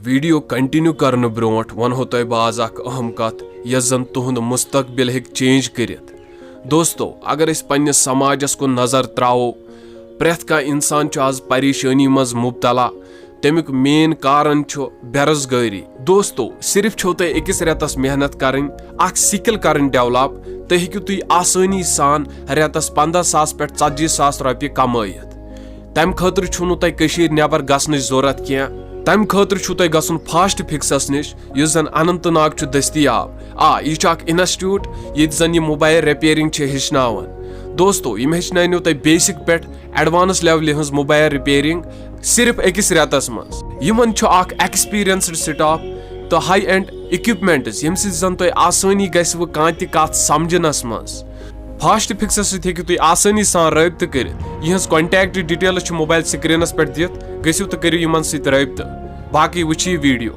Video continue करने brought वनो तह बाज अहम कत यस जन तुहद मुस्तकबिल हेक चेंज करित। दोस्तों अगर अस पन्निस समाजस कुन नजर त्रावो, प्रेथ का इंसान आज परेशानी मज मुबतला, तमिक मेन कारण बेरोजगारी। दोस्तों सिर्फ छो तुम अकिस रेतस मेहनत करें, अख स्किल करें डेवलप, तो हेकु तुम आसानी सान रेतस 15,000 पे 40,000 रुपये कमायत। तम खतर छुनु तुम कशीर नेबर गसनच जरूरत किया, तम खतर छु तुम गसुन फास्ट फिक्सस निश युस जन अनंतनाग छु दस्तियाब। यह इंस्टीट्यूट ये जन ये मोबाइल रिपेयरिंग हेचनावन। दोस्तों यम हेचनानो तुम बेसिक पे एडवांस लेवल हज मोबाइल रिपेयरिंग सिर्फ अकिस रेतस मज। यमन छु अख एक्सपीरियंस्ड स्टाफ तो हाई एंड इक्विपमेंट्स यम सि तुम आसानी गो कह कत समझनस मज। फास्ट फिक्सस सू तुम आसानी सान रब्त कर। यहज कॉन्टैक्ट डिटेल्स मोबाइल स्क्रीनस पे दित, गो तो करो इन सत रब्त। बाकी वुची वीडियो।